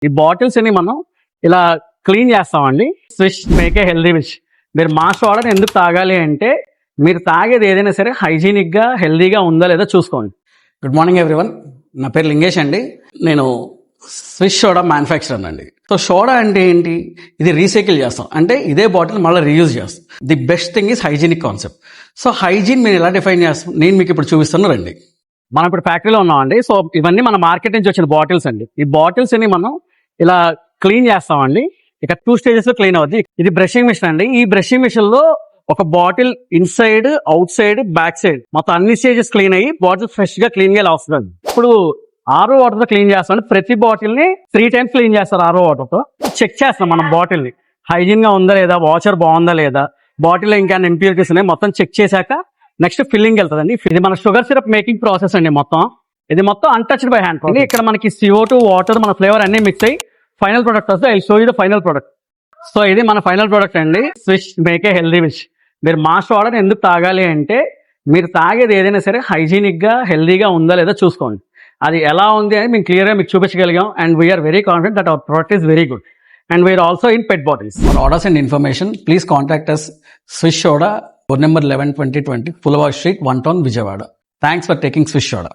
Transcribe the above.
ఈ బాటిల్స్ ని మనం ఇలా క్లీన్ చేస్తామండి. Swish make a healthy wish. మీరు మా సోడాని ఎందుకు తాగాలి అంటే మీరు తాగేది ఏదైనా సరే హైజీనిక్ గా హెల్దీగా ఉందా లేదా చూసుకోండి. గుడ్ మార్నింగ్ ఎవ్రీవన్, నా పేరు లింగేష్ అండి. నేను స్విష్ సోడా మ్యానుఫ్యాక్చరర్ అండి. సో సోడా అంటే ఏంటి? ఇది రీసైకిల్ చేస్తాం, అంటే ఇదే బాటిల్ మళ్ళీ రీయూజ్ చేస్తాం. The best thing is hygienic concept. So hygiene మీరు ఎలా డిఫైన్ చేస్తాం నేను మీకు ఇప్పుడు చూపిస్తాను, రండి. మనం ఇప్పుడు ఫ్యాక్టరీలో ఉన్నామండి. సో ఇవన్నీ మన మార్కెట్ నుంచి వచ్చిన బాటిల్స్ అండి. ఈ బాటిల్స్ ని మనం ఇలా క్లీన్ చేస్తామండి. ఇక 2 స్టేజెస్ లో క్లీన్ అవుద్ది. ఇది బ్రషింగ్ మిషన్ అండి. ఈ బ్రషింగ్ మిషన్ లో ఒక bottle inside, out side, back side మొత్తం అన్ని స్టేజెస్ క్లీన్ అయ్యి బాటిల్ ఫ్రెష్ గా క్లీన్ గా వస్తుంది. ఇప్పుడు ఆరో వాటర్ తో క్లీన్ చేస్తాం. ప్రతి బాటిల్ ని 3 టైమ్స్ క్లీన్ చేస్తారు ఆరో వాటర్ తో. చెక్ చేస్తాం మనం బాటిల్ ని హైజీన్ గా ఉందా లేదా, వాచర్ బాగుందా లేదా, బాటిల్ లో ఇంకా ఇంప్యూరిటీస్ ఉన్నాయి మొత్తం చెక్ చేశాక నెక్స్ట్ ఫిల్లింగ్ వెళ్తుందండి. ఇది మన షుగర్ సిరప్ మేకింగ్ ప్రాసెస్ అండి. ఇది మొత్తం అన్టచ్డ్ బై హ్యాండ్. ఇక్కడ మనకి CO2 వాటర్ మన ఫ్లేవర్ అన్ని మిక్స్ అయ్యి ఫైనల్ ప్రొడక్ట్ వస్తే I show you the final product. So ఇది మన ఫైనల్ ప్రొడక్ట్ అండి, swish make a healthy wish. మీరు మా సోడాని ఎందుకు తాగాలి అంటే మీరు తాగేది ఏదైనా సరే హైజీనిక్ గా హెల్దీగా ఉందా లేదా చూసుకోండి. అది ఎలా ఉంది అని మేము క్లియర్ గా మీకు చూపించగలిగాం. And we are very confident that our product is very good. And we are also in PET bottles. For orders and information, please contact us, Swish Soda, phone number 11 2020, Pulavav Street, 1 Town, Vijayawada. Thanks for taking Swish Soda.